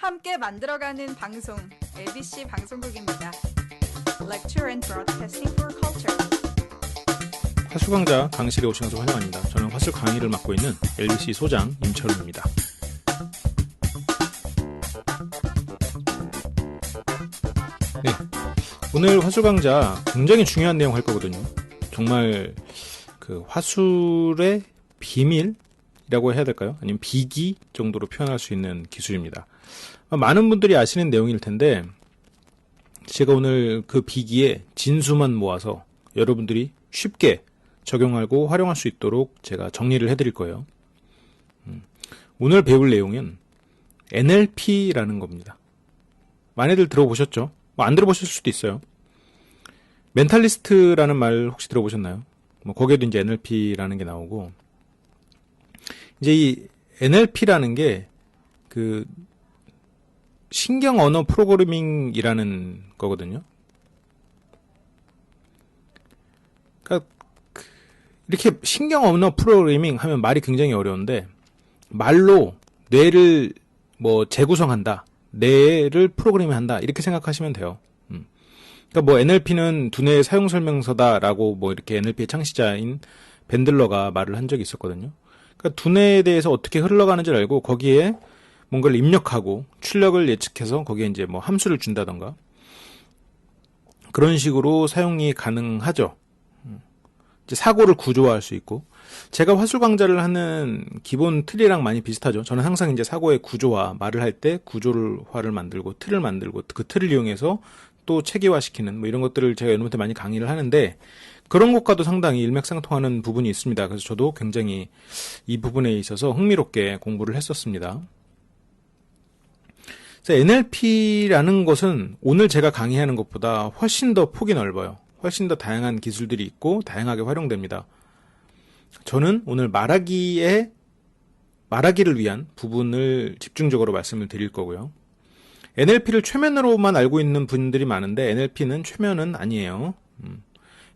함께 만들어가는 방송 LBC 방송국입니다. Lecture and Broadcasting for Culture. 화술 강좌 강의실에 오신 것을 환영합니다. 저는 화술 강의를 맡고 있는 LBC 소장 임철웅입니다. 네, 오늘 화술 강좌 굉장히 중요한 내용 할 거거든요. 정말 그 화술의 비밀이라고 해야 될까요? 아니면 비기 정도로 표현할 수 있는 기술입니다. 많은 분들이 아시는 내용일 텐데 제가 오늘 그 비기의 진수만 모아서 여러분들이 쉽게 적용하고 활용할 수 있도록 제가 정리를 해드릴 거예요. 오늘 배울 내용은 NLP라는 겁니다. 많이들 들어보셨죠? 안 들어보실 수도 있어요. 멘탈리스트라는 말 혹시 들어보셨나요? 거기에도 이제 NLP라는 게 나오고, 이제 이 NLP라는 게 그 신경 언어 프로그래밍이라는 거거든요. 그러니까 이렇게 신경 언어 프로그래밍 하면 말이 굉장히 어려운데, 말로 뇌를 재구성한다, 뇌를 프로그래밍한다, 이렇게 생각하시면 돼요. 그러니까 NLP는 두뇌의 사용 설명서다라고 이렇게 NLP의 창시자인 밴들러가 말을 한 적이 있었거든요. 그러니까 두뇌에 대해서 어떻게 흘러가는지를 알고 거기에 뭔가를 입력하고 출력을 예측해서 거기에 이제 함수를 준다던가 그런 식으로 사용이 가능하죠. 이제 사고를 구조화할 수 있고, 제가 화술 강좌를 하는 기본 틀이랑 많이 비슷하죠. 저는 항상 이제 사고의 구조화, 말을 할 때 구조화를 만들고 틀을 만들고 그 틀을 이용해서 또 체계화시키는 이런 것들을 제가 여러분한테 많이 강의를 하는데, 그런 것과도 상당히 일맥상통하는 부분이 있습니다. 그래서 저도 굉장히 이 부분에 있어서 흥미롭게 공부를 했었습니다. NLP라는 것은 오늘 제가 강의하는 것보다 훨씬 더 폭이 넓어요. 훨씬 더 다양한 기술들이 있고 다양하게 활용됩니다. 저는 오늘 말하기를 위한 부분을 집중적으로 말씀을 드릴 거고요. NLP를 최면으로만 알고 있는 분들이 많은데 NLP는 최면은 아니에요.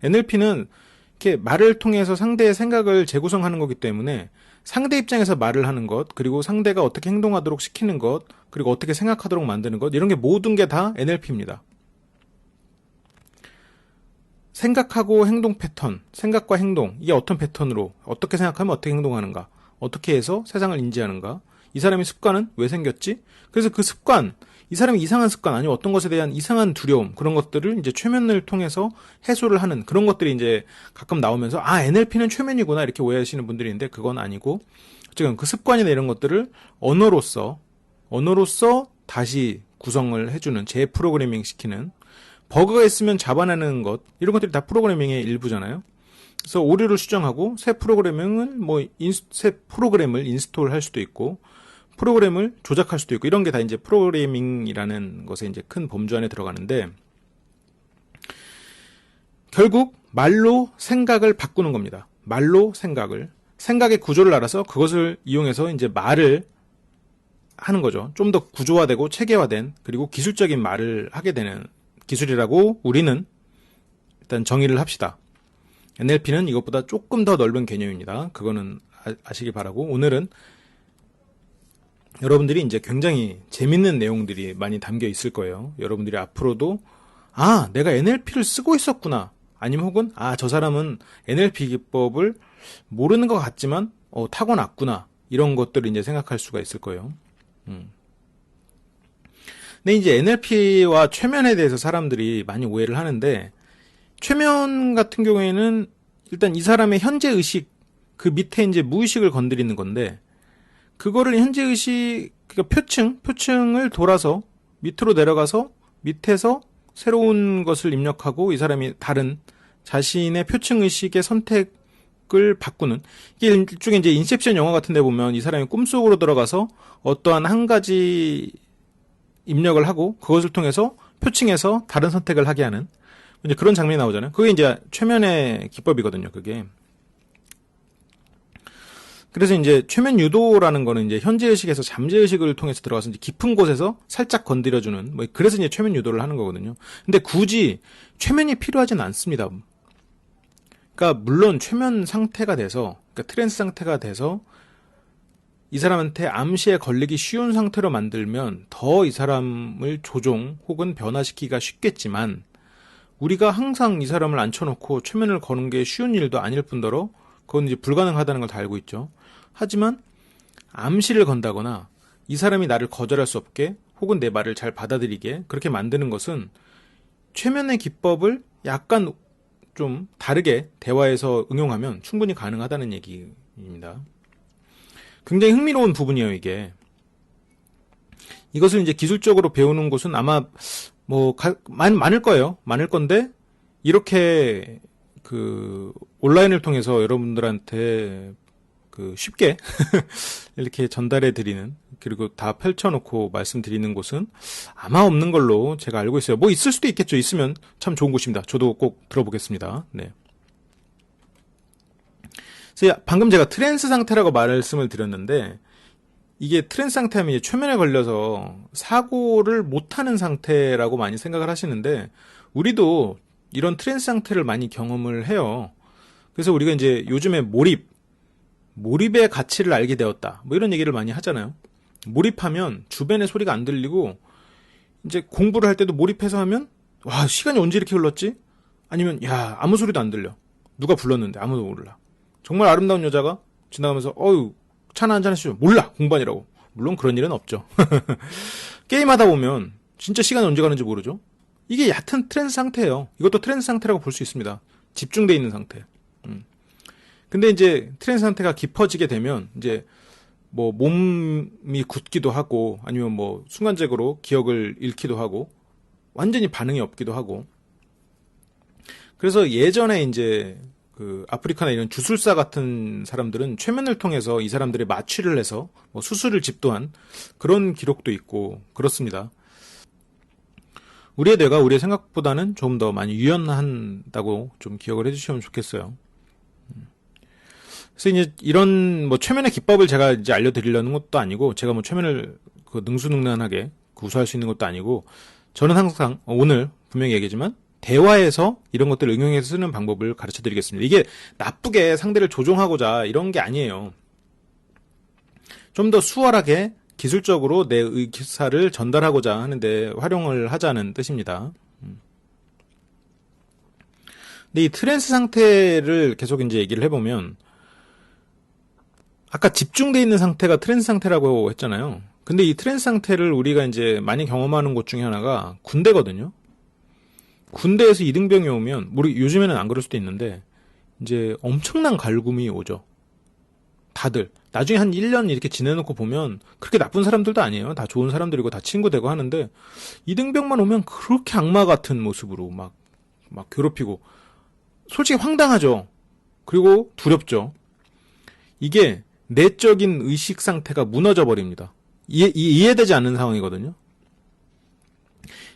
NLP는 이렇게 말을 통해서 상대의 생각을 재구성하는 거기 때문에 상대 입장에서 말을 하는 것, 그리고 상대가 어떻게 행동하도록 시키는 것, 그리고 어떻게 생각하도록 만드는 것, 이런 게 모든 게 다 NLP입니다. 생각하고 행동 패턴, 생각과 행동, 이게 어떤 패턴으로 어떻게 생각하면 어떻게 행동하는가, 어떻게 해서 세상을 인지하는가, 이 사람의 습관은 왜 생겼지? 그래서 그 습관, 이 사람의 이상한 습관, 아니면 어떤 것에 대한 이상한 두려움, 그런 것들을 이제 최면을 통해서 해소를 하는 그런 것들이 이제 가끔 나오면서 NLP는 최면이구나 이렇게 오해하시는 분들이 있는데, 그건 아니고, 어쨌든 그 습관이나 이런 것들을 언어로서 다시 구성을 해주는, 재프로그래밍 시키는, 버그가 있으면 잡아내는 것, 이런 것들이 다 프로그래밍의 일부잖아요. 그래서 오류를 수정하고 새 프로그래밍을 새 프로그램을 인스톨 할 수도 있고, 프로그램을 조작할 수도 있고, 이런 게 다 이제 프로그래밍이라는 것에 이제 큰 범주 안에 들어가는데, 결국 말로 생각을 바꾸는 겁니다. 말로 생각의 구조를 알아서 그것을 이용해서 이제 말을 하는 거죠. 좀 더 구조화되고 체계화된, 그리고 기술적인 말을 하게 되는 기술이라고 우리는 일단 정의를 합시다. NLP는 이것보다 조금 더 넓은 개념입니다. 그거는 아시길 바라고, 오늘은 여러분들이 이제 굉장히 재밌는 내용들이 많이 담겨 있을 거예요. 여러분들이 앞으로도 내가 NLP를 쓰고 있었구나, 아니면 혹은 저 사람은 NLP 기법을 모르는 것 같지만 타고났구나, 이런 것들을 이제 생각할 수가 있을 거예요. 근데 이제 NLP와 최면에 대해서 사람들이 많이 오해를 하는데, 최면 같은 경우에는 일단 이 사람의 현재 의식, 그 밑에 이제 무의식을 건드리는 건데, 그거를 현재 의식, 그러니까 표층을 돌아서 밑으로 내려가서 밑에서 새로운 것을 입력하고 이 사람이 다른 자신의 표층 의식의 선택을 바꾸는, 이게 일종의 이제 인셉션 영화 같은 데 보면 이 사람이 꿈속으로 들어가서 어떠한 한 가지 입력을 하고 그것을 통해서 표층에서 다른 선택을 하게 하는 이제 그런 장면이 나오잖아요. 그게 이제 최면의 기법이거든요, 그게. 그래서 이제 최면 유도라는 거는 이제 현재의식에서 잠재의식을 통해서 들어가서 이제 깊은 곳에서 살짝 건드려주는, 그래서 이제 최면 유도를 하는 거거든요. 근데 굳이 최면이 필요하진 않습니다. 그러니까 물론 최면 상태가 돼서, 그러니까 트랜스 상태가 돼서 이 사람한테 암시에 걸리기 쉬운 상태로 만들면 더 이 사람을 조종 혹은 변화시키기가 쉽겠지만 우리가 항상 이 사람을 앉혀놓고 최면을 거는 게 쉬운 일도 아닐 뿐더러 그건 이제 불가능하다는 걸 다 알고 있죠. 하지만 암시를 건다거나 이 사람이 나를 거절할 수 없게 혹은 내 말을 잘 받아들이게 그렇게 만드는 것은 최면의 기법을 약간 좀 다르게 대화에서 응용하면 충분히 가능하다는 얘기입니다. 굉장히 흥미로운 부분이에요, 이게. 이것을 이제 기술적으로 배우는 곳은 아마 많을 거예요. 많을 건데 이렇게 온라인을 통해서 여러분들한테 쉽게 이렇게 전달해 드리는 그리고 다 펼쳐놓고 말씀드리는 곳은 아마 없는 걸로 제가 알고 있어요. 뭐 있을 수도 있겠죠. 있으면 참 좋은 곳입니다. 저도 꼭 들어보겠습니다. 네. 그래서 방금 제가 트랜스 상태라고 말씀을 드렸는데 이게 트랜스 상태하면 이제 최면에 걸려서 사고를 못하는 상태라고 많이 생각을 하시는데 우리도 이런 트랜스 상태를 많이 경험을 해요. 그래서 우리가 이제 요즘에 몰입의 가치를 알게 되었다. 뭐 이런 얘기를 많이 하잖아요. 몰입하면 주변의 소리가 안 들리고 이제 공부를 할 때도 몰입해서 하면 와, 시간이 언제 이렇게 흘렀지? 아니면 야, 아무 소리도 안 들려. 누가 불렀는데 아무도 몰라. 정말 아름다운 여자가 지나가면서 어유 차나 한잔 하시죠. 몰라. 공부하느라고. 물론 그런 일은 없죠. 게임하다 보면 진짜 시간이 언제 가는지 모르죠. 이게 얕은 트랜스 상태예요. 이것도 트랜스 상태라고 볼 수 있습니다. 집중돼 있는 상태. 근데 이제 트랜스 상태가 깊어지게 되면 이제 뭐 몸이 굳기도 하고 아니면 뭐 순간적으로 기억을 잃기도 하고 완전히 반응이 없기도 하고 그래서 예전에 이제 아프리카나 이런 주술사 같은 사람들은 최면을 통해서 이 사람들의 마취를 해서 뭐 수술을 집도한 그런 기록도 있고 그렇습니다. 우리의 뇌가 우리의 생각보다는 좀 더 많이 유연한다고 좀 기억을 해주시면 좋겠어요. 그래서 이제 이런 뭐 최면의 기법을 제가 이제 알려드리려는 것도 아니고 제가 뭐 최면을 능수능란하게 구사할 수 있는 것도 아니고 저는 항상 오늘 분명히 얘기하지만 대화에서 이런 것들을 응용해서 쓰는 방법을 가르쳐 드리겠습니다. 이게 나쁘게 상대를 조종하고자 이런 게 아니에요. 좀 더 수월하게 기술적으로 내 의사를 전달하고자 하는데 활용을 하자는 뜻입니다. 근데 이 트랜스 상태를 계속 이제 얘기를 해보면 아까 집중돼 있는 상태가 트랜스 상태라고 했잖아요. 근데 이 트랜스 상태를 우리가 이제 많이 경험하는 곳 중에 하나가 군대거든요. 군대에서 이등병이 오면, 우리 요즘에는 안 그럴 수도 있는데, 이제 엄청난 갈굼이 오죠. 다들. 나중에 한 1년 이렇게 지내놓고 보면, 그렇게 나쁜 사람들도 아니에요. 다 좋은 사람들이고, 다 친구 되고 하는데, 이등병만 오면 그렇게 악마 같은 모습으로 막 괴롭히고, 솔직히 황당하죠. 그리고 두렵죠. 이게 내적인 의식 상태가 무너져 버립니다. 이해되지 않는 상황이거든요.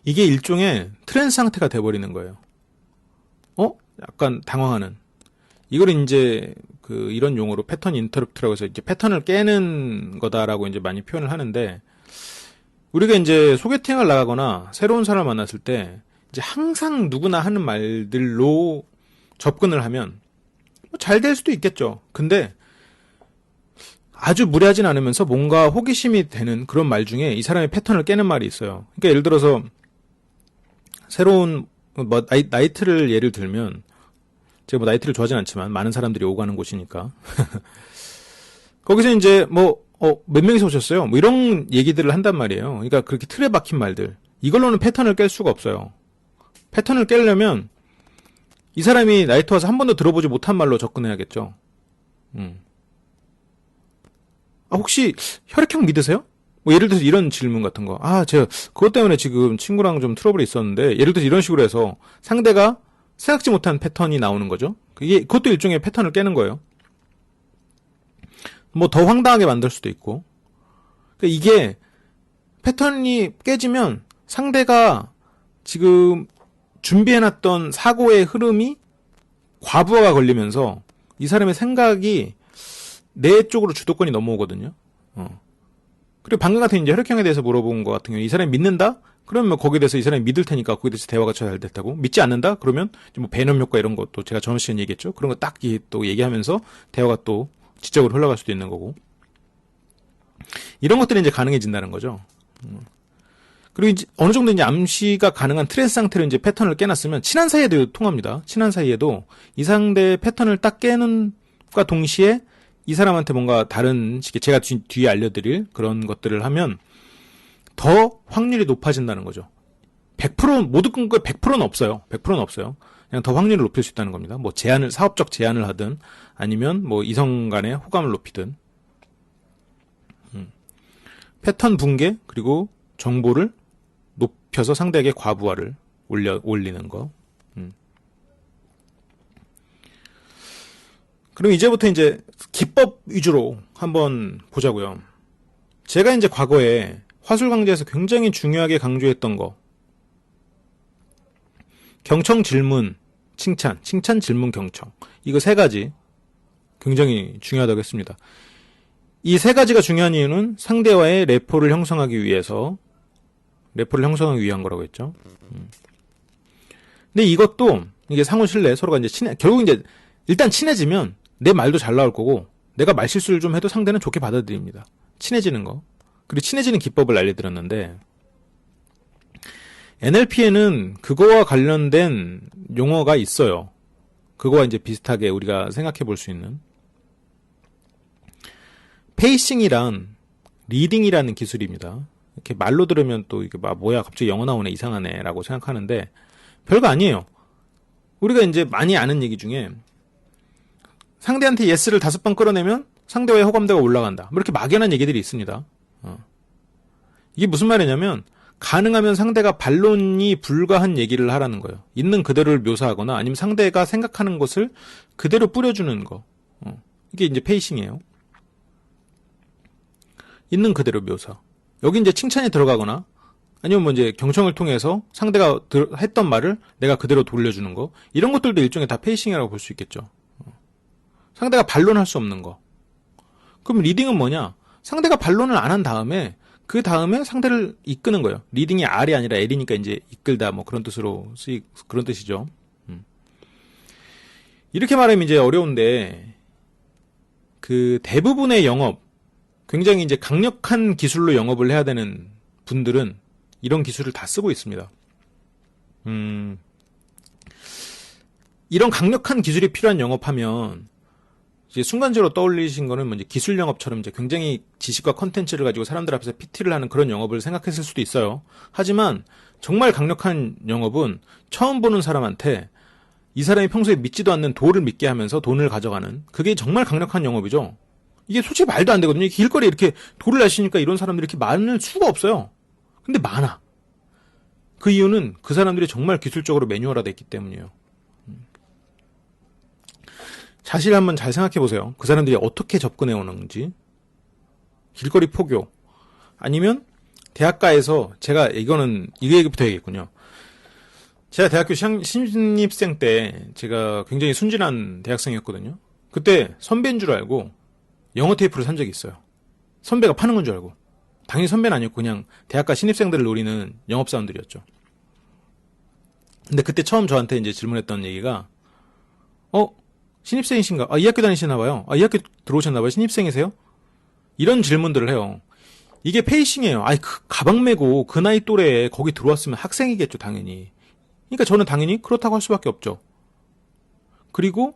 이게 일종의 트랜스 상태가 돼버리는 거예요. 약간 당황하는. 이걸 이제 이런 용어로 패턴 인터럽트라고 해서 이제 패턴을 깨는 거다라고 이제 많이 표현을 하는데 우리가 이제 소개팅을 나가거나 새로운 사람을 만났을 때 이제 항상 누구나 하는 말들로 접근을 하면 잘 될 수도 있겠죠. 근데 아주 무례하진 않으면서 뭔가 호기심이 되는 그런 말 중에 이 사람의 패턴을 깨는 말이 있어요. 그러니까 예를 들어서 새로운 나이트를 예를 들면 제가 뭐 나이트를 좋아하진 않지만 많은 사람들이 오가는 곳이니까 거기서 이제 몇 명이서 오셨어요? 뭐 이런 얘기들을 한단 말이에요. 그러니까 그렇게 틀에 박힌 말들 이걸로는 패턴을 깰 수가 없어요. 패턴을 깨려면 이 사람이 나이트 와서 한 번도 들어보지 못한 말로 접근해야겠죠. 혹시 혈액형 믿으세요? 뭐 예를 들어서 이런 질문 같은 거. 제가 그것 때문에 지금 친구랑 좀 트러블이 있었는데 예를 들어서 이런 식으로 해서 상대가 생각지 못한 패턴이 나오는 거죠. 그것도 일종의 패턴을 깨는 거예요. 뭐 더 황당하게 만들 수도 있고. 그러니까 이게 패턴이 깨지면 상대가 지금 준비해놨던 사고의 흐름이 과부하가 걸리면서 이 사람의 생각이 내 쪽으로 주도권이 넘어오거든요. 그리고 방금 같은 이제 혈액형에 대해서 물어본 것 같은 경우 이 사람이 믿는다? 그러면 뭐 거기에 대해서 이 사람이 믿을 테니까 거기에 대해서 대화가 잘 됐다고. 믿지 않는다? 그러면 뭐 배념 효과 이런 것도 제가 저번 시간에 얘기했죠. 그런 거 딱 또 얘기하면서 대화가 또 지적으로 흘러갈 수도 있는 거고. 이런 것들이 이제 가능해진다는 거죠. 그리고 이제 어느 정도 이제 암시가 가능한 트랜스 상태로 이제 패턴을 깨놨으면 친한 사이에도 통합니다. 친한 사이에도 이 상대의 패턴을 딱 깨는과 동시에 이 사람한테 뭔가 다른 식의 제가 뒤에 알려드릴 그런 것들을 하면 더 확률이 높아진다는 거죠. 100% 모두 끊고 100%는 없어요. 100%는 없어요. 그냥 더 확률을 높일 수 있다는 겁니다. 뭐 사업적 제안을 하든 아니면 뭐 이성 간의 호감을 높이든. 패턴 붕괴 그리고 정보를 높여서 상대에게 과부하를 올리는 거. 그럼 이제부터 이제 기법 위주로 한번 보자고요. 제가 이제 과거에 화술강좌에서 굉장히 중요하게 강조했던 거. 경청, 질문, 칭찬, 질문, 경청. 이거 세 가지 굉장히 중요하다고 했습니다. 이 세 가지가 중요한 이유는 상대와의 래포를 형성하기 위한 거라고 했죠. 근데 이것도 이게 상호 신뢰 서로가 이제 결국 이제 일단 친해지면 내 말도 잘 나올 거고 내가 말 실수를 좀 해도 상대는 좋게 받아들입니다. 친해지는 거. 그리고 친해지는 기법을 알려드렸는데 NLP에는 그거와 관련된 용어가 있어요. 그거와 이제 비슷하게 우리가 생각해 볼 수 있는 페이싱이란 리딩이라는 기술입니다. 이렇게 말로 들으면 또 이게 뭐야 갑자기 영어 나오네 이상하네 라고 생각하는데 별거 아니에요. 우리가 이제 많이 아는 얘기 중에 상대한테 예스를 5번 끌어내면 상대와의 호감도가 올라간다. 뭐 이렇게 막연한 얘기들이 있습니다. 이게 무슨 말이냐면 가능하면 상대가 반론이 불가한 얘기를 하라는 거예요. 있는 그대로를 묘사하거나 아니면 상대가 생각하는 것을 그대로 뿌려주는 거. 이게 이제 페이싱이에요. 있는 그대로 묘사. 여기 이제 칭찬이 들어가거나 아니면 뭐 이제 경청을 통해서 상대가 했던 말을 내가 그대로 돌려주는 거. 이런 것들도 일종의 다 페이싱이라고 볼 수 있겠죠. 상대가 반론할 수 없는 거. 그럼 리딩은 뭐냐? 상대가 반론을 안 한 다음에 그 다음에 상대를 이끄는 거예요. 리딩이 R이 아니라 L이니까 이제 이끌다 뭐 그런 뜻으로 그런 뜻이죠. 이렇게 말하면 이제 어려운데 그 대부분의 영업 굉장히 이제 강력한 기술로 영업을 해야 되는 분들은 이런 기술을 다 쓰고 있습니다. 이런 강력한 기술이 필요한 영업하면 이제 순간적으로 떠올리신 거는 뭐 이제 기술 영업처럼 이제 굉장히 지식과 컨텐츠를 가지고 사람들 앞에서 PT를 하는 그런 영업을 생각했을 수도 있어요. 하지만 정말 강력한 영업은 처음 보는 사람한테 이 사람이 평소에 믿지도 않는 도를 믿게 하면서 돈을 가져가는 그게 정말 강력한 영업이죠. 이게 솔직히 말도 안 되거든요. 길거리에 이렇게 도를 내시니까 이런 사람들이 이렇게 많을 수가 없어요. 근데 많아. 그 이유는 그 사람들이 정말 기술적으로 매뉴얼화되어 있기 때문이에요. 사실 한번 잘 생각해 보세요. 그 사람들이 어떻게 접근해 오는지. 길거리 포교. 아니면 대학가에서 이거 얘기부터 해야겠군요. 제가 대학교 신입생 때 제가 굉장히 순진한 대학생이었거든요. 그때 선배인 줄 알고 영어 테이프를 산 적이 있어요. 선배가 파는 건 줄 알고. 당연히 선배는 아니었고 그냥 대학가 신입생들을 노리는 영업사원들이었죠. 근데 그때 처음 저한테 이제 질문했던 얘기가 신입생이신가? 이 학교 다니시나 봐요. 이 학교 들어오셨나 봐요. 신입생이세요? 이런 질문들을 해요. 이게 페이싱이에요. 그 가방 메고 그 나이 또래에 거기 들어왔으면 학생이겠죠, 당연히. 그러니까 저는 당연히 그렇다고 할 수밖에 없죠. 그리고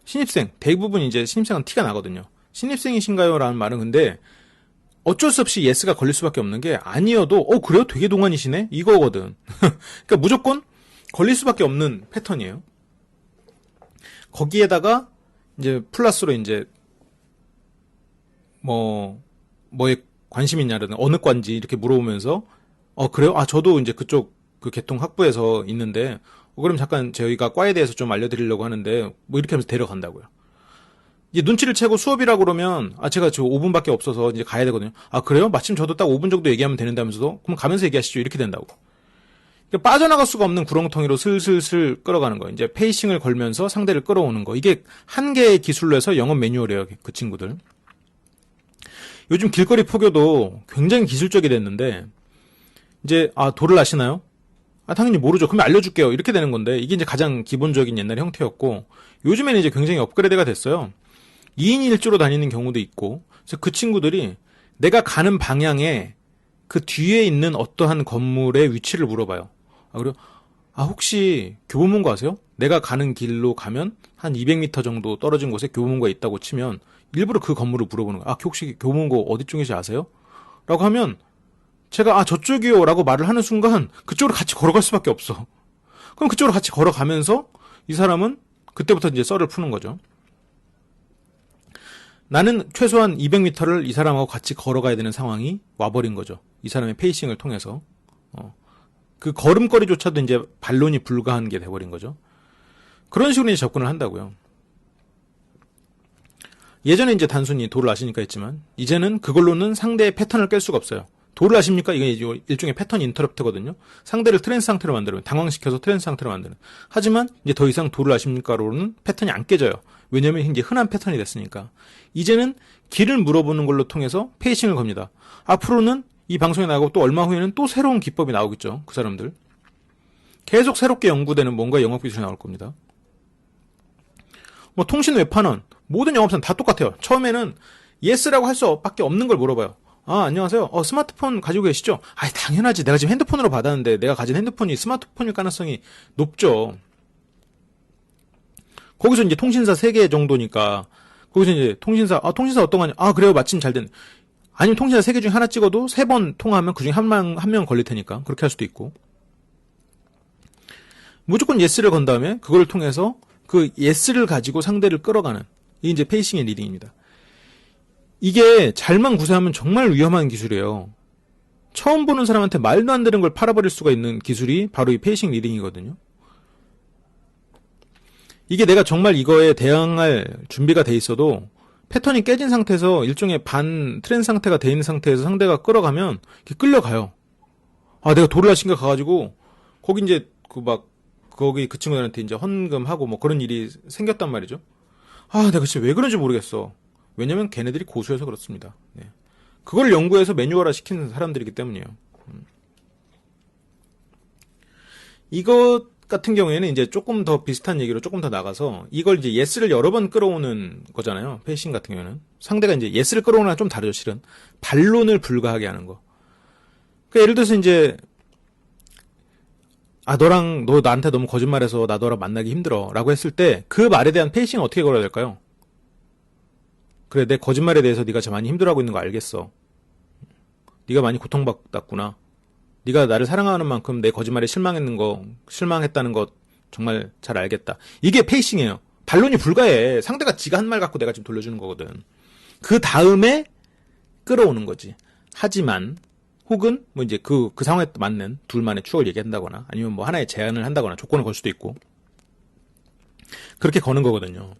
신입생, 대부분 이제 신입생은 티가 나거든요. 신입생이신가요? 라는 말은 근데 어쩔 수 없이 예스가 걸릴 수밖에 없는 게 아니어도 그래요? 되게 동안이시네? 이거거든. 그러니까 무조건 걸릴 수밖에 없는 패턴이에요. 거기에다가 이제 플러스로 이제 뭐에 관심 있냐라든 어느 과인지 이렇게 물어보면서 그래요? 저도 이제 그쪽 그 계통 학부에서 있는데 그럼 잠깐 저희가 과에 대해서 좀 알려드리려고 하는데 뭐 이렇게 하면서 데려간다고요. 이제 눈치를 채고 수업이라 그러면 제가 저 5분밖에 없어서 이제 가야 되거든요. 그래요? 마침 저도 딱 5분 정도 얘기하면 되는데 하면서도 그럼 가면서 얘기하시죠. 이렇게 된다고. 그러니까 빠져나갈 수가 없는 구렁텅이로 슬슬슬 끌어가는 거예요. 이제 페이싱을 걸면서 상대를 끌어오는 거. 이게 한 개의 기술로 해서 영업 매뉴얼이에요. 그 친구들. 요즘 길거리 포교도 굉장히 기술적이 됐는데 이제 도를 아시나요? 당연히 모르죠. 그러면 알려줄게요. 이렇게 되는 건데 이게 이제 가장 기본적인 옛날의 형태였고 요즘에는 이제 굉장히 업그레이드가 됐어요. 2인 1조로 다니는 경우도 있고 그래서 그 친구들이 내가 가는 방향에 그 뒤에 있는 어떠한 건물의 위치를 물어봐요. 그리고 혹시 교보문고 아세요? 내가 가는 길로 가면 한 200m 정도 떨어진 곳에 교보문고가 있다고 치면 일부러 그 건물을 물어보는 거야. 혹시 교보문고 어디 쪽인지 아세요? 라고 하면 제가 저쪽이요 라고 말을 하는 순간 그쪽으로 같이 걸어갈 수밖에 없어. 그럼 그쪽으로 같이 걸어가면서 이 사람은 그때부터 이제 썰을 푸는 거죠. 나는 최소한 200m를 이 사람하고 같이 걸어가야 되는 상황이 와버린 거죠. 이 사람의 페이싱을 통해서. 그 걸음걸이조차도 이제 반론이 불가한 게 돼버린 거죠. 그런 식으로 이제 접근을 한다고요. 예전에 이제 단순히 도를 아시니까 했지만, 이제는 그걸로는 상대의 패턴을 깰 수가 없어요. 도를 아십니까? 이게 일종의 패턴 인터럽트거든요. 상대를 트랜스 상태로 만들어요. 당황시켜서 트랜스 상태로 만드는. 하지만 이제 더 이상 도를 아십니까로는 패턴이 안 깨져요. 왜냐면 이제 흔한 패턴이 됐으니까. 이제는 길을 물어보는 걸로 통해서 페이싱을 겁니다. 앞으로는 이 방송에 나가고 또 얼마 후에는 또 새로운 기법이 나오겠죠. 그 사람들. 계속 새롭게 연구되는 뭔가 영업기술이 나올 겁니다. 뭐 통신 웹판원, 모든 영업사는 다 똑같아요. 처음에는 yes라고 할 수밖에 없는 걸 물어봐요. 안녕하세요. 스마트폰 가지고 계시죠? 당연하지. 내가 지금 핸드폰으로 받았는데 내가 가진 핸드폰이 스마트폰일 가능성이 높죠. 거기서 이제 통신사 3개 정도니까 거기서 이제 통신사 어떤 거냐? 그래요. 마침 잘 됐네. 아니면 통신사 3개 중에 하나 찍어도 3번 통화하면 그중에 한 명 걸릴 테니까 그렇게 할 수도 있고. 무조건 yes를 건 다음에 그걸 통해서 그 yes를 가지고 상대를 끌어가는 이게 이제 페이싱의 리딩입니다. 이게 잘만 구사하면 정말 위험한 기술이에요. 처음 보는 사람한테 말도 안 되는 걸 팔아버릴 수가 있는 기술이 바로 이 페이싱 리딩이거든요. 이게 내가 정말 이거에 대응할 준비가 돼 있어도 패턴이 깨진 상태에서 일종의 반 트랜스 상태가 돼 있는 상태에서 상대가 끌어가면 끌려가요. 내가 도를 아신가 가가지고 거기 이제 거기 그 친구들한테 이제 헌금하고 뭐 그런 일이 생겼단 말이죠. 내가 진짜 왜 그런지 모르겠어. 왜냐면 걔네들이 고수여서 그렇습니다. 네. 그걸 연구해서 매뉴얼화 시키는 사람들이기 때문이에요. 이것 같은 경우에는 이제 조금 더 비슷한 얘기로 조금 더 나가서 이걸 이제 yes를 여러 번 끌어오는 거잖아요. 페이싱 같은 경우에는. 상대가 이제 yes를 끌어오는 건 좀 다르죠, 실은. 반론을 불가하게 하는 거. 그러니까 예를 들어서 이제 너 나한테 너무 거짓말해서 나 너랑 만나기 힘들어 라고 했을 때 그 말에 대한 페이싱은 어떻게 걸어야 될까요? 그래, 내 거짓말에 대해서 네가 많이 힘들어하고 있는 거 알겠어. 네가 많이 고통받았구나. 네가 나를 사랑하는 만큼 내 거짓말에 실망했다는 거 정말 잘 알겠다. 이게 페이싱이에요. 반론이 불가해. 상대가 지가 한 말 갖고 내가 지금 돌려주는 거거든. 그 다음에 끌어오는 거지. 하지만 혹은 뭐 이제 그 상황에 맞는 둘만의 추억을 얘기한다거나 아니면 뭐 하나의 제안을 한다거나 조건을 걸 수도 있고 그렇게 거는 거거든요.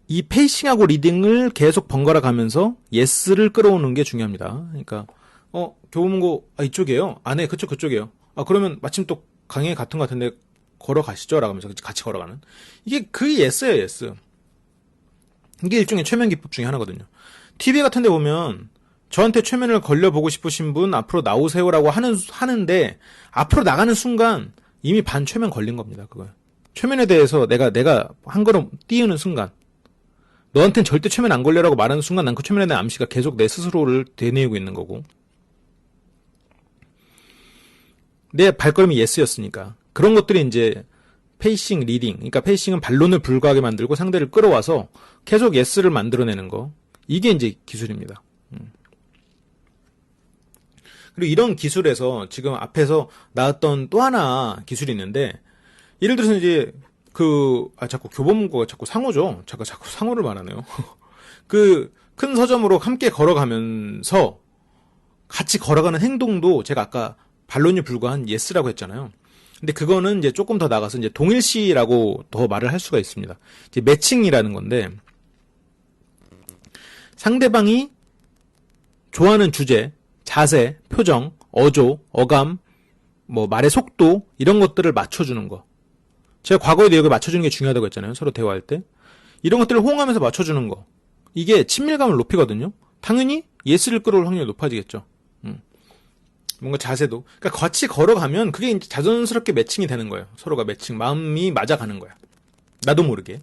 이 페이싱하고 리딩을 계속 번갈아 가면서 yes를 끌어오는 게 중요합니다. 그러니까 교보문고 이쪽이에요. 네, 그쪽이에요. 그러면 마침 또 강의 같은 것 같은데 걸어가시죠? 라고 하면서 같이 걸어가는. 이게 그 yes예요, yes. 이게 일종의 최면 기법 중에 하나거든요. TV 같은 데 보면 저한테 최면을 걸려보고 싶으신 분 앞으로 나오세요라고 하는데 앞으로 나가는 순간 이미 반 최면 걸린 겁니다. 그거. 최면에 대해서 내가 한 걸음 띄우는 순간 너한텐 절대 최면 안 걸려라고 말하는 순간 난 그 최면에 대한 암시가 계속 내 스스로를 되뇌이고 있는 거고 내 발걸음이 yes였으니까 그런 것들이 이제 페이싱 리딩 그러니까 페이싱은 반론을 불가하게 만들고 상대를 끌어와서 계속 yes를 만들어내는 거 이게 이제 기술입니다. 그리고 이런 기술에서 지금 앞에서 나왔던 또 하나 기술이 있는데 예를 들어서 이제 자꾸 교보문고가 자꾸 상호죠. 자꾸 상호를 말하네요. 그 큰 서점으로 함께 걸어가면서 같이 걸어가는 행동도 제가 아까 반론이 불과한 yes라고 했잖아요. 근데 그거는 이제 조금 더 나가서 이제 동일시라고 더 말을 할 수가 있습니다. 이제 매칭이라는 건데 상대방이 좋아하는 주제, 자세, 표정, 어조, 어감, 뭐 말의 속도 이런 것들을 맞춰주는 거. 제가 과거에도 여기 맞춰주는 게 중요하다고 했잖아요. 서로 대화할 때. 이런 것들을 호응하면서 맞춰주는 거. 이게 친밀감을 높이거든요. 당연히 yes를 끌어올 확률이 높아지겠죠. 뭔가 자세도. 그러니까 같이 걸어가면 그게 이제 자연스럽게 매칭이 되는 거예요. 서로가 매칭, 마음이 맞아가는 거야. 나도 모르게.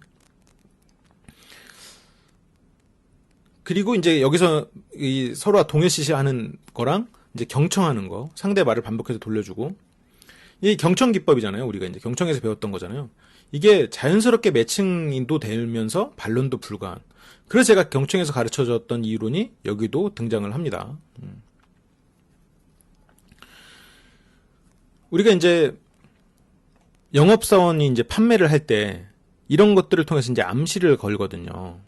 그리고 이제 여기서 이 서로가 동일시하는 거랑 이제 경청하는 거, 상대 말을 반복해서 돌려주고, 이 경청 기법이잖아요. 우리가 이제 경청에서 배웠던 거잖아요. 이게 자연스럽게 매칭도 되면서 반론도 불가한. 그래서 제가 경청에서 가르쳐줬던 이 이론이 여기도 등장을 합니다. 우리가 이제 영업사원이 이제 판매를 할 때 이런 것들을 통해서 이제 암시를 걸거든요.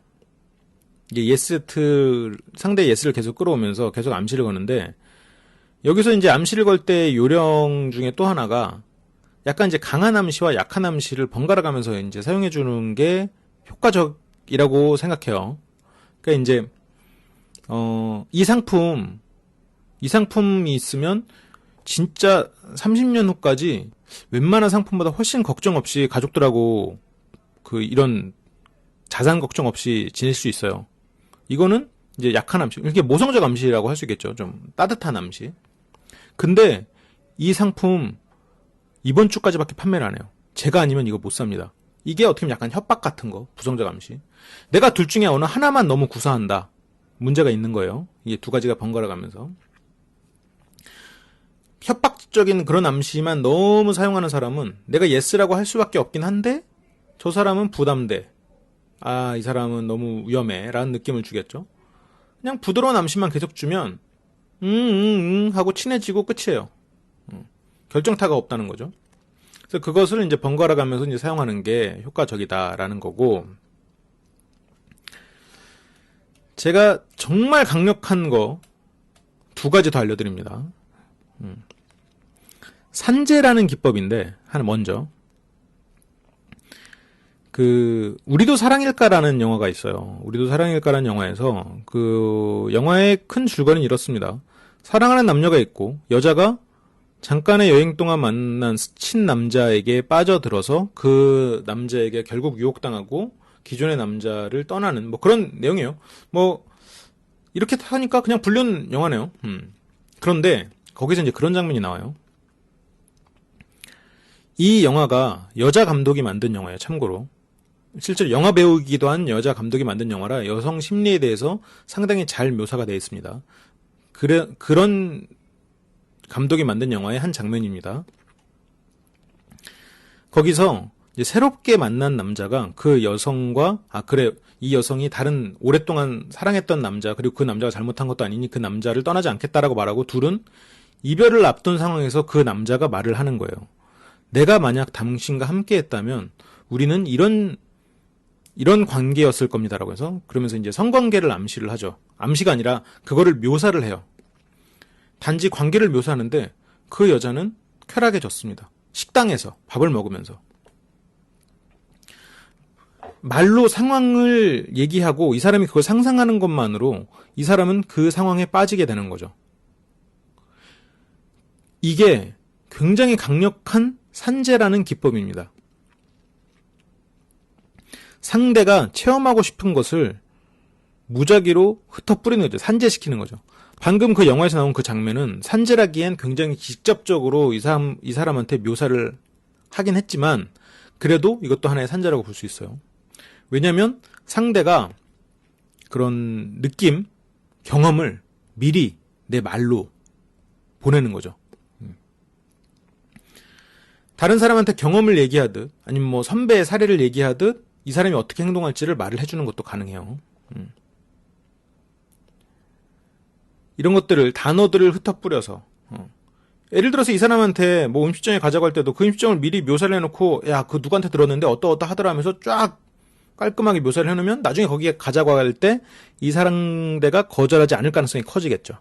이게 예스트, 상대 예스를 계속 끌어오면서 계속 암시를 거는데, 여기서 이제 암시를 걸 때 요령 중에 또 하나가 약간 이제 강한 암시와 약한 암시를 번갈아 가면서 이제 사용해 주는 게 효과적이라고 생각해요. 그러니까 이제 이 상품이 있으면 진짜 30년 후까지 웬만한 상품보다 훨씬 걱정 없이 가족들하고 이런 자산 걱정 없이 지낼 수 있어요. 이거는 이제 약한 암시, 이렇게 모성적 암시라고 할 수 있겠죠. 좀 따뜻한 암시. 근데 이 상품 이번 주까지밖에 판매를 안 해요. 제가 아니면 이거 못 삽니다. 이게 어떻게 보면 약간 협박 같은 거, 부정적 암시. 내가 둘 중에 어느 하나만 너무 구사한다. 문제가 있는 거예요. 이게 두 가지가 번갈아 가면서. 협박적인 그런 암시만 너무 사용하는 사람은 내가 예스라고 할 수밖에 없긴 한데 저 사람은 부담돼. 아, 이 사람은 너무 위험해. 라는 느낌을 주겠죠. 그냥 부드러운 암시만 계속 주면 하고 친해지고 끝이에요. 결정타가 없다는 거죠. 그래서 그것을 이제 번갈아 가면서 이제 사용하는 게 효과적이다라는 거고, 제가 정말 강력한 거 두 가지 더 알려드립니다. 산재라는 기법인데, 하나 먼저. 우리도 사랑일까라는 영화가 있어요. 우리도 사랑일까라는 영화에서, 영화의 큰 줄거리는 이렇습니다. 사랑하는 남녀가 있고, 여자가 잠깐의 여행 동안 만난 스친 남자에게 빠져들어서 그 남자에게 결국 유혹당하고 기존의 남자를 떠나는 뭐 그런 내용이에요. 뭐 이렇게 하니까 그냥 불륜 영화네요. 그런데 거기서 이제 그런 장면이 나와요. 이 영화가 여자 감독이 만든 영화예요. 참고로. 실제로 영화 배우이기도 한 여자 감독이 만든 영화라 여성 심리에 대해서 상당히 잘 묘사가 되어 있습니다. 그런 감독이 만든 영화의 한 장면입니다. 거기서 이제 새롭게 만난 남자가 그 여성과 이 여성이 다른 오랫동안 사랑했던 남자, 그리고 그 남자가 잘못한 것도 아니니 그 남자를 떠나지 않겠다라고 말하고 둘은 이별을 앞둔 상황에서 그 남자가 말을 하는 거예요. 내가 만약 당신과 함께 했다면 우리는 이런 관계였을 겁니다라고 해서, 그러면서 이제 성관계를 암시를 하죠. 암시가 아니라 그거를 묘사를 해요. 단지 관계를 묘사하는데 그 여자는 쾌락해졌습니다. 식당에서 밥을 먹으면서. 말로 상황을 얘기하고 이 사람이 그걸 상상하는 것만으로 이 사람은 그 상황에 빠지게 되는 거죠. 이게 굉장히 강력한 산재라는 기법입니다. 상대가 체험하고 싶은 것을 무작위로 흩어뿌리는 거죠. 산재시키는 거죠. 방금 그 영화에서 나온 그 장면은 산재라기엔 굉장히 직접적으로 이 사람한테 묘사를 하긴 했지만 그래도 이것도 하나의 산재라고 볼 수 있어요. 왜냐하면 상대가 그런 느낌, 경험을 미리 내 말로 보내는 거죠. 다른 사람한테 경험을 얘기하듯 아니면 뭐 선배의 사례를 얘기하듯 이 사람이 어떻게 행동할지를 말을 해주는 것도 가능해요. 이런 것들을, 단어들을 흩어뿌려서, 예를 들어서 이 사람한테 뭐 음식점에 가자고 할 때도 그 음식점을 미리 묘사를 해놓고, 야, 그 누구한테 들었는데 어떠 하더라 하면서 쫙 깔끔하게 묘사를 해놓으면 나중에 거기에 가자고 할 때 이 상대가 거절하지 않을 가능성이 커지겠죠.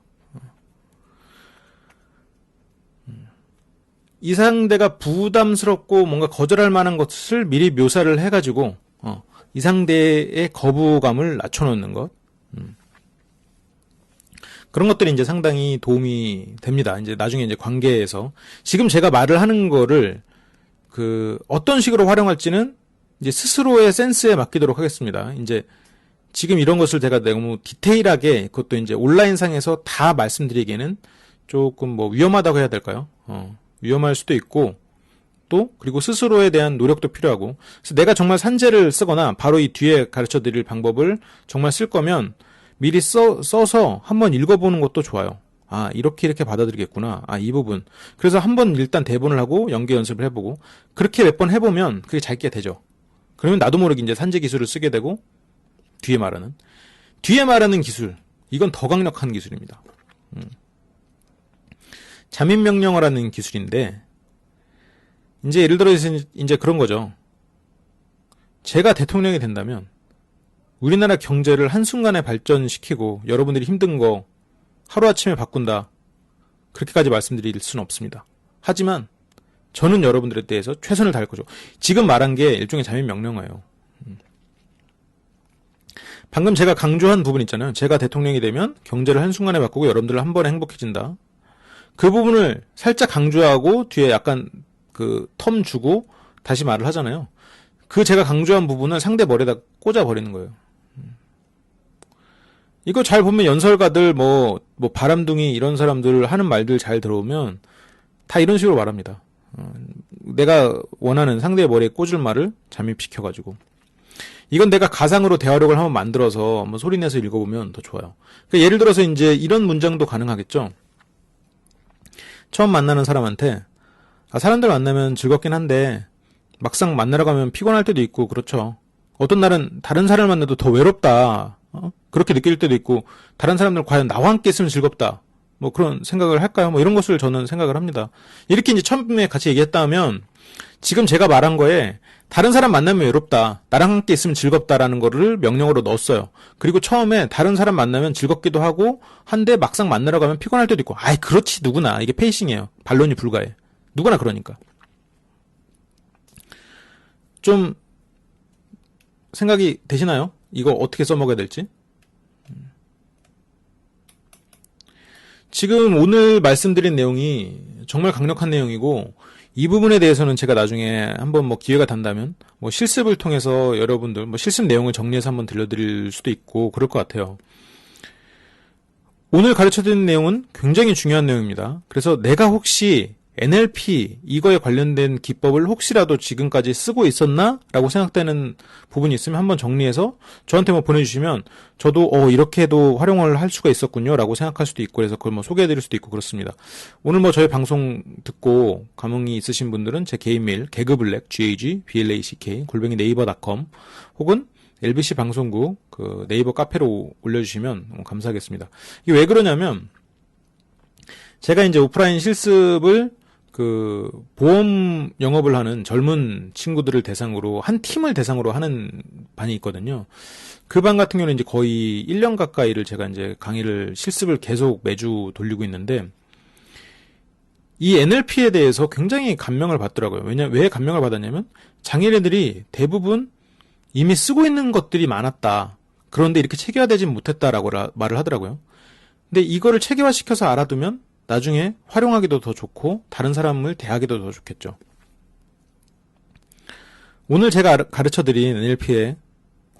이 상대가 부담스럽고 뭔가 거절할 만한 것을 미리 묘사를 해가지고, 이 상대의 거부감을 낮춰놓는 것. 그런 것들이 이제 상당히 도움이 됩니다. 이제 나중에 이제 관계에서. 지금 제가 말을 하는 거를 어떤 식으로 활용할지는 이제 스스로의 센스에 맡기도록 하겠습니다. 이제 지금 이런 것을 제가 너무 디테일하게, 그것도 이제 온라인상에서 다 말씀드리기에는 조금 뭐 위험하다고 해야 될까요? 위험할 수도 있고, 또 그리고 스스로에 대한 노력도 필요하고. 그래서 내가 정말 산재를 쓰거나 바로 이 뒤에 가르쳐 드릴 방법을 정말 쓸 거면 미리 써서 한번 읽어보는 것도 좋아요. 아, 이렇게 받아들이겠구나. 아, 이 부분. 그래서 한번 일단 대본을 하고 연기 연습을 해보고, 그렇게 몇 번 해보면 그게 자기가 되죠. 그러면 나도 모르게 이제 산재 기술을 쓰게 되고, 뒤에 말하는 기술. 이건 더 강력한 기술입니다. 잠입 명령어라는 기술인데, 이제 예를 들어서 이제 그런 거죠. 제가 대통령이 된다면, 우리나라 경제를 한순간에 발전시키고, 여러분들이 힘든 거, 하루아침에 바꾼다. 그렇게까지 말씀드릴 수는 없습니다. 하지만 저는 여러분들에 대해서 최선을 다할 거죠. 지금 말한 게 일종의 잠입 명령어예요. 방금 제가 강조한 부분 있잖아요. 제가 대통령이 되면 경제를 한순간에 바꾸고 여러분들 한 번에 행복해진다. 그 부분을 살짝 강조하고 뒤에 약간 그 텀 주고 다시 말을 하잖아요. 그 제가 강조한 부분을 상대 머리에다 꽂아버리는 거예요. 이거 잘 보면 연설가들 뭐 바람둥이 이런 사람들 하는 말들 잘 들어오면 다 이런 식으로 말합니다. 내가 원하는 상대의 머리에 꽂을 말을 잠입시켜가지고. 이건 내가 가상으로 대화력을 한번 만들어서 한번 소리내서 읽어보면 더 좋아요. 그러니까 예를 들어서 이제 이런 문장도 가능하겠죠. 처음 만나는 사람한테 사람들 만나면 즐겁긴 한데 막상 만나러 가면 피곤할 때도 있고 그렇죠. 어떤 날은 다른 사람을 만나도 더 외롭다. 그렇게 느낄 때도 있고 다른 사람들 과연 나와 함께 있으면 즐겁다. 뭐 그런 생각을 할까요? 뭐 이런 것을 저는 생각을 합니다. 이렇게 이제 처음에 같이 얘기했다 하면 지금 제가 말한 거에 다른 사람 만나면 외롭다. 나랑 함께 있으면 즐겁다라는 거를 명령어로 넣었어요. 그리고 처음에 다른 사람 만나면 즐겁기도 하고 한데 막상 만나러 가면 피곤할 때도 있고 아이 그렇지 누구나. 이게 페이싱이에요. 반론이 불가해. 누구나 그러니까. 좀 생각이 되시나요? 이거 어떻게 써먹어야 될지? 지금 오늘 말씀드린 내용이 정말 강력한 내용이고 이 부분에 대해서는 제가 나중에 한번 뭐 기회가 된다면 뭐 실습을 통해서 여러분들 뭐 실습 내용을 정리해서 한번 들려드릴 수도 있고 그럴 것 같아요. 오늘 가르쳐드린 내용은 굉장히 중요한 내용입니다. 그래서 내가 혹시 NLP 이거에 관련된 기법을 혹시라도 지금까지 쓰고 있었나? 라고 생각되는 부분이 있으면 한번 정리해서 저한테 뭐 보내주시면 저도 이렇게도 활용을 할 수가 있었군요 라고 생각할 수도 있고 그래서 그걸 뭐 소개해드릴 수도 있고 그렇습니다. 오늘 뭐 저희 방송 듣고 감흥이 있으신 분들은 제 개인 메일 개그블랙 GAGBLACK 네이버.com 혹은 LBC 방송국 그 네이버 카페로 올려주시면 감사하겠습니다. 이게 왜 그러냐면 제가 이제 오프라인 실습을 그 보험 영업을 하는 젊은 친구들을 대상으로 한 팀을 대상으로 하는 반이 있거든요. 그 반 같은 경우는 이제 거의 1년 가까이를 제가 이제 강의를 실습을 계속 매주 돌리고 있는데 이 NLP에 대해서 굉장히 감명을 받더라고요. 왜 감명을 받았냐면 장애인들이 대부분 이미 쓰고 있는 것들이 많았다. 그런데 이렇게 체계화되지 못했다라고 말을 하더라고요. 근데 이거를 체계화시켜서 알아두면 나중에 활용하기도 더 좋고 다른 사람을 대하기도 더 좋겠죠. 오늘 제가 가르쳐드린 NLP의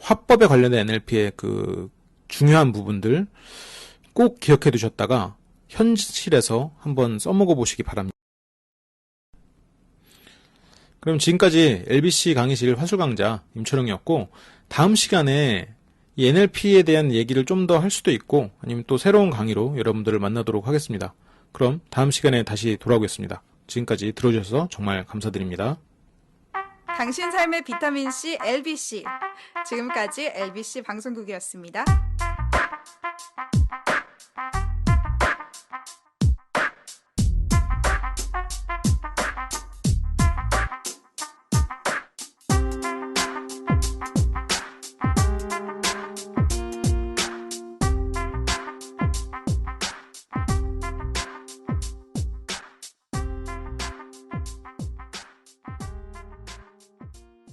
화법에 관련된 NLP의 그 중요한 부분들 꼭 기억해 두셨다가 현실에서 한번 써먹어 보시기 바랍니다. 그럼 지금까지 LBC 강의실 화술강좌 임철웅이었고 다음 시간에 이 NLP에 대한 얘기를 좀 더 할 수도 있고 아니면 또 새로운 강의로 여러분들을 만나도록 하겠습니다. 그럼 다음 시간에 다시 돌아오겠습니다. 지금까지 들어주셔서 정말 감사드립니다. 당신 삶의 비타민C LBC. 지금까지 LBC 방송국이었습니다.